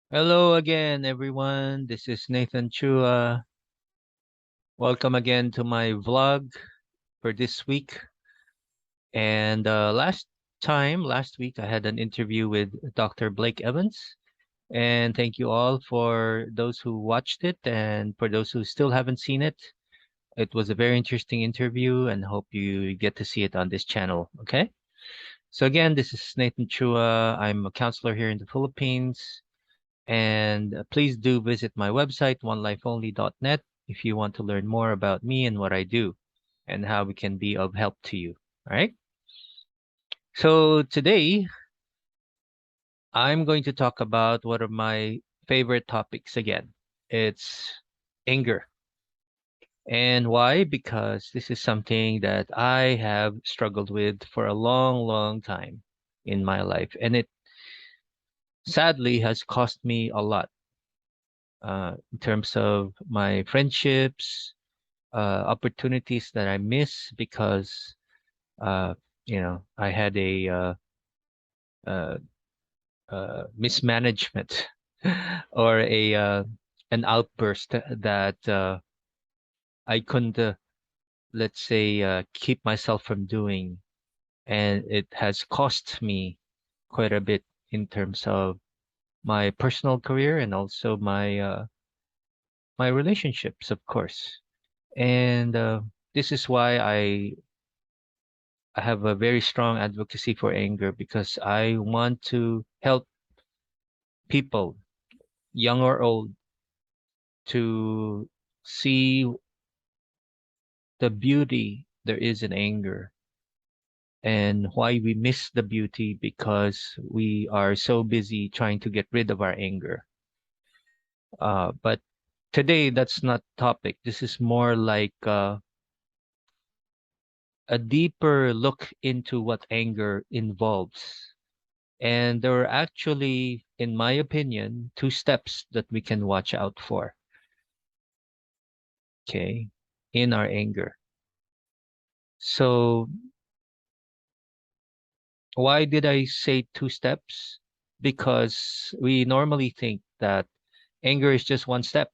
Hello again, everyone. This is Nathan Chua. Welcome again to my vlog for this week. And last week, I had an interview with Dr. Blake Evans. And thank you all for those who watched it and for those who still haven't seen it. It was a very interesting interview and hope you get to see it on this channel. Okay. So again, this is Nathan Chua. I'm a counselor here in the Philippines. And please do visit my website, onelifeonly.net, if you want to learn more about me and what I do and how we can be of help to you. All right. So today I'm going to talk about one of my favorite topics again. It's anger. And why? Because this is something that I have struggled with for a long, long time in my life. And it sadly has cost me a lot in terms of my friendships, opportunities that I miss because uh, I had a uh, mismanagement or a an outburst that I couldn't, let's say, keep myself from doing, and it has cost me quite a bit in terms of my personal career and also my relationships, of course. And this is why I have a very strong advocacy for anger because I want to help people, young or old, to see the beauty there is in anger and why we miss the beauty because we are so busy trying to get rid of our anger. But today, that's not topic. This is more like a deeper look into what anger involves. And there are actually, in my opinion, two steps that we can watch out for, okay, in our anger. So, why did I say two steps? Because we normally think that anger is just one step.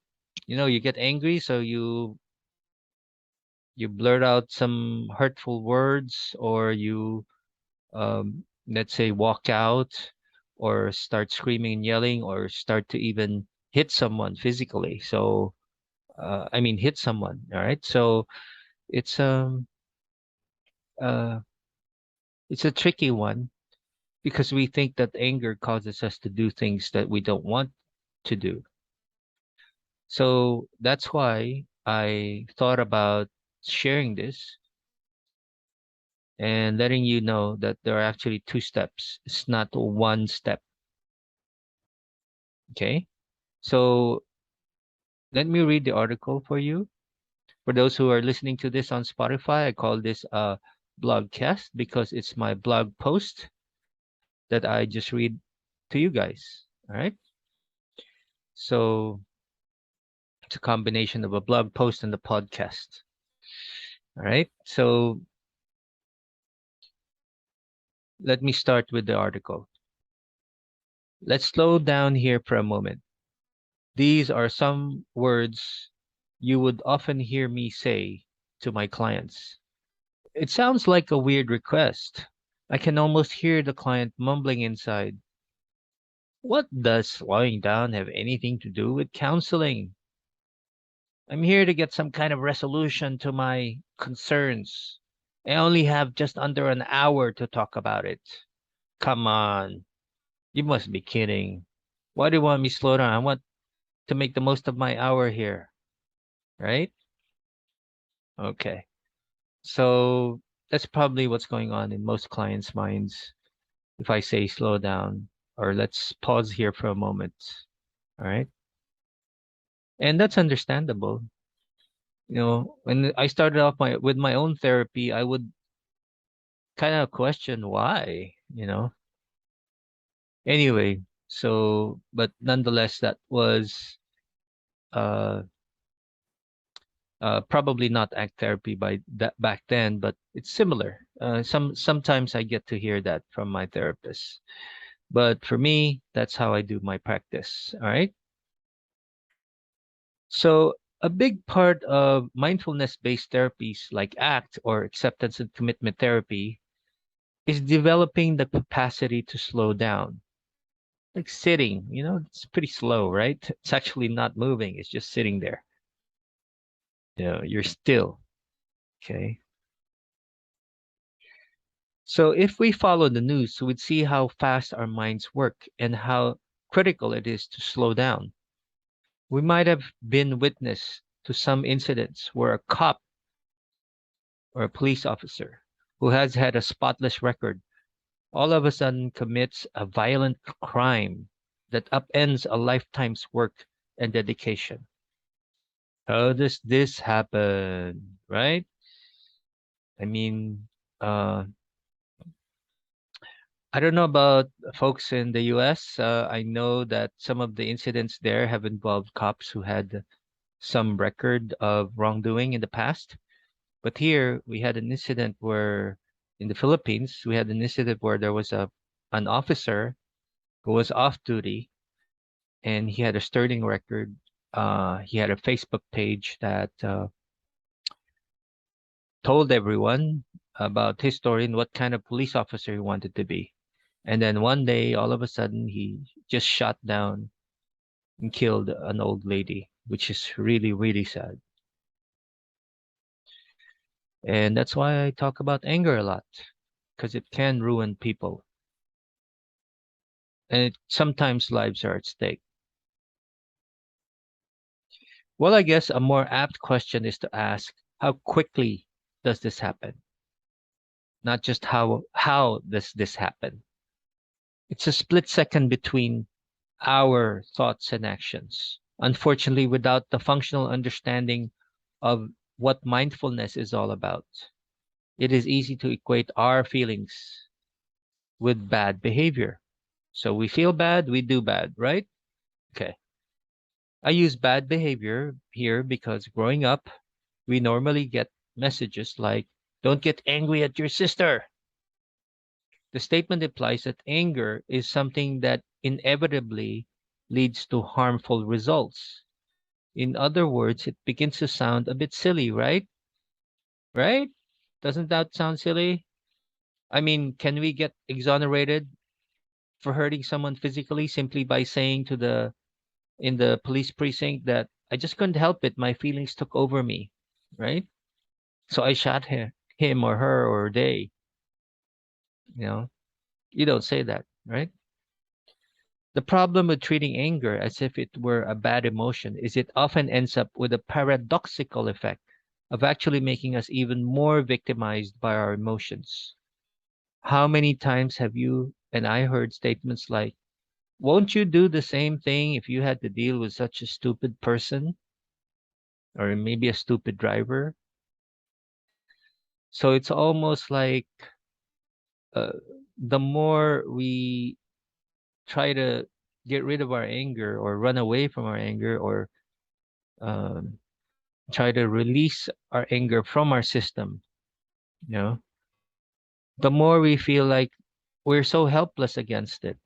You get angry, so you blurt out some hurtful words, or you, let's say, walk out, or start screaming and yelling, or start to even hit someone physically. So, I mean, hit someone. All right. So it's uh it's a tricky one because we think that anger causes us to do things that we don't want to do. So that's why I thought about sharing this and letting you know that there are actually two steps. It's not one step. Okay. So let me read the article for you. For those who are listening to this on Spotify, I call this a blogcast because it's my blog post that I just read to you guys. All right. So it's a combination of a blog post and a podcast. All right. So let me start with the article. Let's slow down here for a moment. These are some words you would often hear me say to my clients. It sounds like a weird request. I can almost hear the client mumbling inside. What does slowing down have anything to do with counseling? I'm here to get some kind of resolution to my concerns. I only have just under an hour to talk about it. Come on, you must be kidding. Why do you want me to slow down? I want to make the most of my hour here, right? Okay. So that's probably what's going on in most clients' minds if I say slow down, or let's pause here for a moment. All right. And that's understandable. When I started off with my own therapy, I would kind of question why, Anyway, so but nonetheless, that was uh probably not act therapy by that back then, but it's similar. Sometimes I get to hear that from my therapist But for me, that's how I do my practice. All right. So, a big part of mindfulness based therapies like ACT or acceptance and commitment therapy is developing the capacity to slow down. Like sitting, it's pretty slow, right? It's actually not moving, it's just sitting there. You're still. Okay. So, if we follow the news, we'd see how fast our minds work and how critical it is to slow down. We might have been witness to some incidents where a cop or a police officer who has had a spotless record all of a sudden commits a violent crime that upends a lifetime's work and dedication. How does this happen? Right? I mean, uh, I don't know about folks in the US. I know that some of the incidents there have involved cops who had some record of wrongdoing in the past. But here we had an incident where in the Philippines, we had an incident where there was an officer who was off duty and he had a sterling record. He had a Facebook page that told everyone about his story and what kind of police officer he wanted to be. And then one day, all of a sudden, he just shot down and killed an old lady, which is really, really sad. And that's why I talk about anger a lot, because it can ruin people. And sometimes lives are at stake. Well, I guess a more apt question is to ask, how quickly does this happen? Not just how does this happen? It's a split second between our thoughts and actions. Unfortunately, without the functional understanding of what mindfulness is all about, it is easy to equate our feelings with bad behavior. So we feel bad, we do bad, right? Okay. I use bad behavior here because growing up, we normally get messages like, don't get angry at your sister. The statement implies that anger is something that inevitably leads to harmful results. In other words, it begins to sound a bit silly, right? Right? Doesn't that sound silly? I mean, can we get exonerated for hurting someone physically simply by saying to the in the police precinct that I just couldn't help it, my feelings took over me, right? So I shot him or her or they, you know. You don't say that, right? The problem with treating anger as if it were a bad emotion is it often ends up with a paradoxical effect of actually making us even more victimized by our emotions. How many times have you and I heard statements like, won't you do the same thing if you had to deal with such a stupid person or maybe a stupid driver? So it's almost like uh, the more we try to get rid of our anger or run away from our anger or um, try to release our anger from our system, you know, the more we feel like we're so helpless against it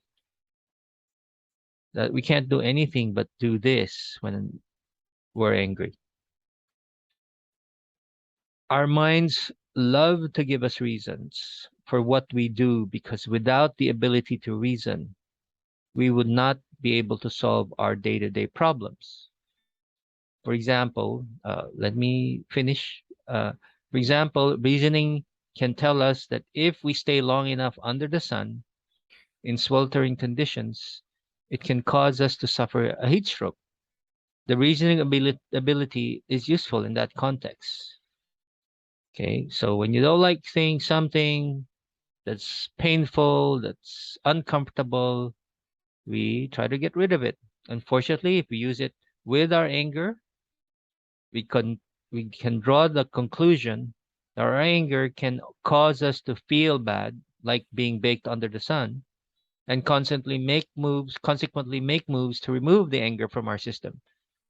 that we can't do anything but do this when we're angry. Our minds love to give us reasons for what we do because without the ability to reason, we would not be able to solve our day to day problems. For example, let me finish. For example, reasoning can tell us that if we stay long enough under the sun in sweltering conditions, it can cause us to suffer a heat stroke. The reasoning ability is useful in that context. Okay, so when you don't like saying something that's painful, that's uncomfortable, we try to get rid of it. Unfortunately, if we use it with our anger, we can we can draw the conclusion that our anger can cause us to feel bad, like being baked under the sun, and consequently make moves to remove the anger from our system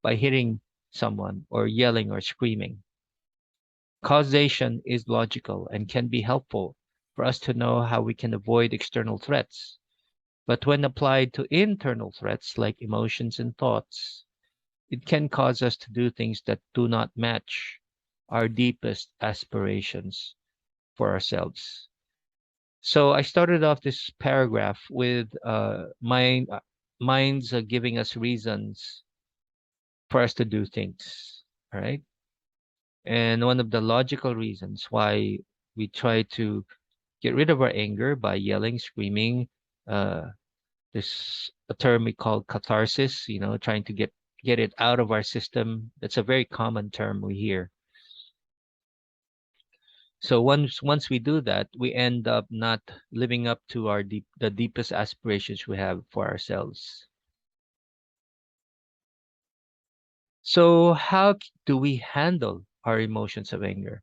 by hitting someone or yelling or screaming. Causation is logical and can be helpful for us to know how we can avoid external threats. But when applied to internal threats like emotions and thoughts, it can cause us to do things that do not match our deepest aspirations for ourselves. So I started off this paragraph with minds giving us reasons for us to do things. All right. And one of the logical reasons why we try to get rid of our anger by yelling, screaming, uh, there's a term we call catharsis, trying to get it out of our system. That's a very common term we hear. So once we do that, we end up not living up to the deepest aspirations we have for ourselves. So do we handle our emotions of anger?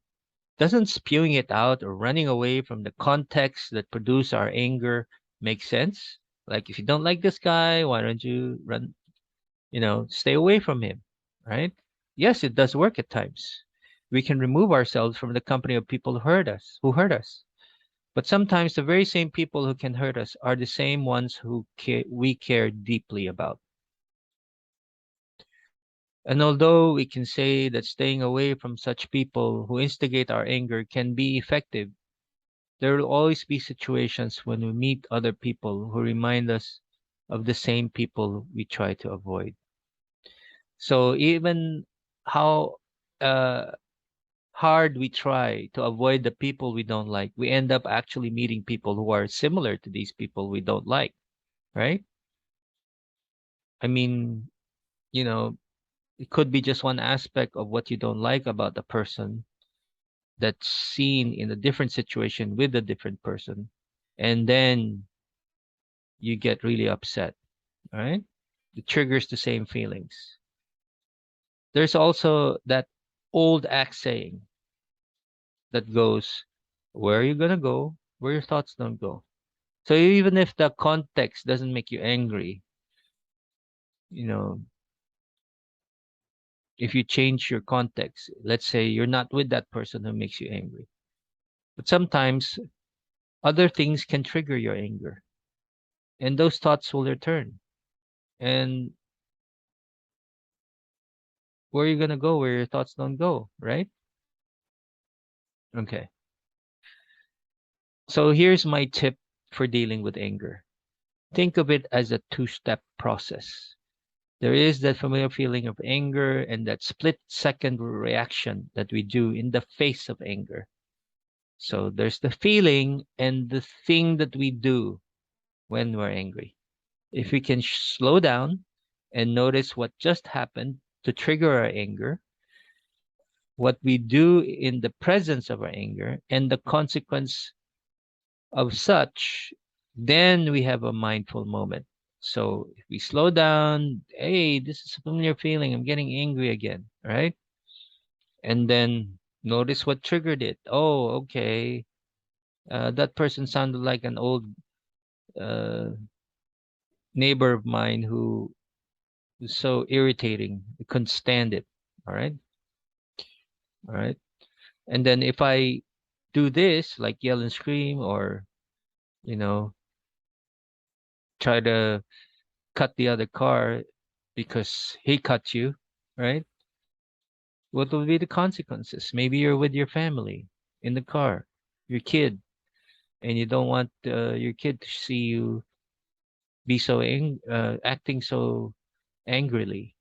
Doesn't spewing it out or running away from the context that produce our anger make sense? Like if you don't like this guy, why don't you run, stay away from him, right? Yes, it does work at times. We can remove ourselves from the company of people who hurt us. But sometimes the very same people who can hurt us are the same ones we care deeply about. And although we can say that staying away from such people who instigate our anger can be effective, there will always be situations when we meet other people who remind us of the same people we try to avoid. So even how uh, hard we try to avoid the people we don't like, we end up actually meeting people who are similar to these people we don't like, right? I mean, you know, it could be just one aspect of what you don't like about the person that's seen in a different situation with a different person. And then you get really upset, right? It triggers the same feelings. There's also that old act saying that goes, where are you going to go? Where your thoughts don't go. So even if the context doesn't make you angry, you know, if you change your context, let's say you're not with that person who makes you angry, but sometimes other things can trigger your anger and those thoughts will return. And where are you going to go where your thoughts don't go, right? Okay. So here's my tip for dealing with anger. Think of it as a two-step process. There is that familiar feeling of anger and that split second reaction that we do in the face of anger. So there's the feeling and the thing that we do when we're angry. If we can slow down and notice what just happened to trigger our anger, what we do in the presence of our anger, and the consequence of such, then we have a mindful moment. So if we slow down, hey, this is a familiar feeling. I'm getting angry again, right? And then notice what triggered it. Oh, okay. That person sounded like an old uh, neighbor of mine who was so irritating. I couldn't stand it. All right. All right. And then if I do this, like yell and scream or, you know, try to cut the other car because he cut you, right? What will be the consequences? Maybe you're with your family in the car, your kid, and you don't want your kid to see you be acting so angrily,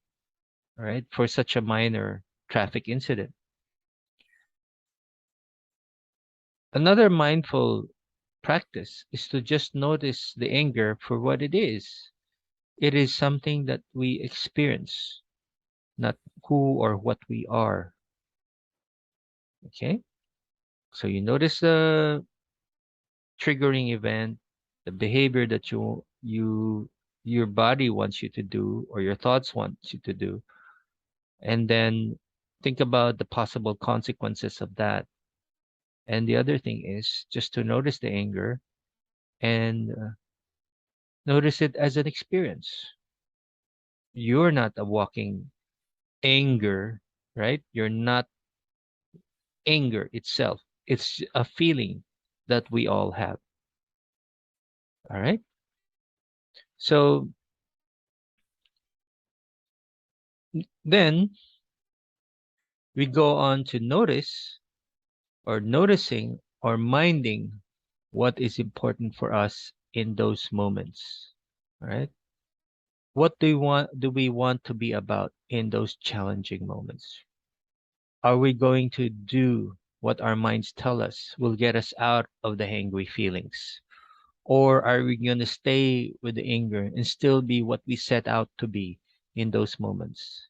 right? For such a minor traffic incident. Another mindful practice is to just notice the anger for what it is. It is something that we experience, not who or what we are. Okay? So you notice the triggering event, the behavior that your body wants you to do or your thoughts want you to do, and then think about the possible consequences of that. And the other thing is just to notice the anger and notice it as an experience. You're not a walking anger, right? You're not anger itself. It's a feeling that we all have. All right. So then we go on to notice or noticing or minding what is important for us in those moments. All right. What do we want to be about in those challenging moments? Are we going to do what our minds tell us will get us out of the angry feelings? Or are we going to stay with the anger and still be what we set out to be in those moments?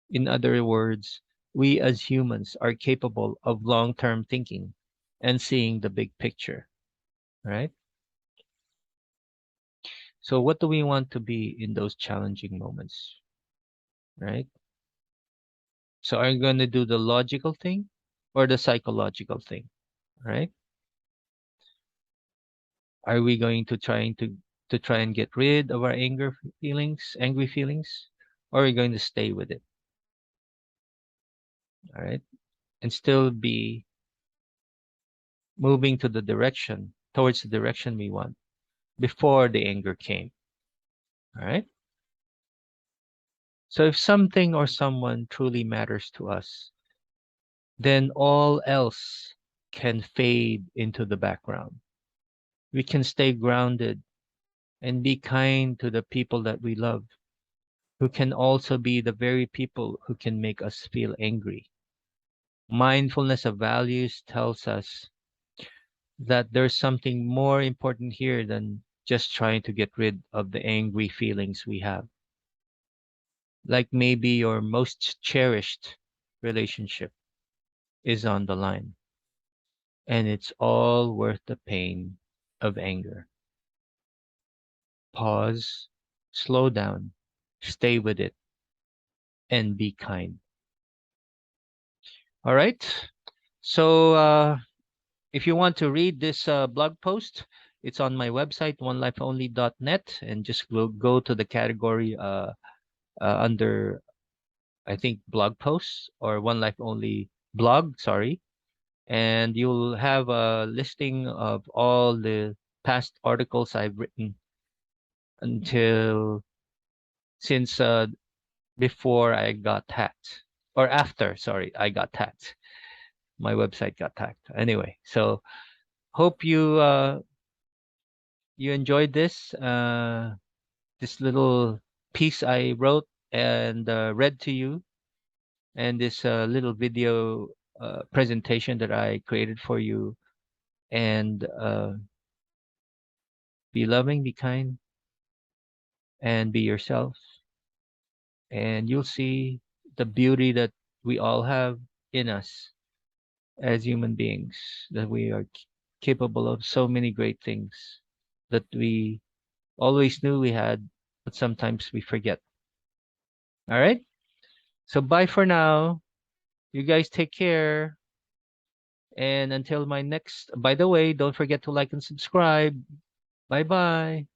In other words, we as humans are capable of long term thinking and seeing the big picture, right? So, what do we want to be in those challenging moments, right? So, are you going to do the logical thing or the psychological thing, right? Are we going to try and get rid of our angry feelings, or are we going to stay with it, all right, and still be moving towards the direction we want before the anger came, all right? So if something or someone truly matters to us, then all else can fade into the background. We can stay grounded and be kind to the people that we love, who can also be the very people who can make us feel angry. Mindfulness of values tells us that there's something more important here than just trying to get rid of the angry feelings we have. Like maybe your most cherished relationship is on the line, and it's all worth the pain of anger. Pause, slow down, stay with it, and be kind. All right. So, if you want to read this blog post, it's on my website, onelifeonly.net, and just go to the category under, I think, blog posts or One Life Only blog, sorry. And you'll have a listing of all the past articles I've written until since before I got hacked, or after, sorry, I got hacked. My website got hacked. Anyway, so hope you enjoyed this little piece I wrote and read to you, and this little video presentation that I created for you. And be loving, be kind, and be yourself, and you'll see the beauty that we all have in us as human beings, that we are capable of so many great things that we always knew we had, but sometimes we forget. All right. So bye for now. You guys take care. And until my next, by the way, don't forget to like and subscribe. Bye bye.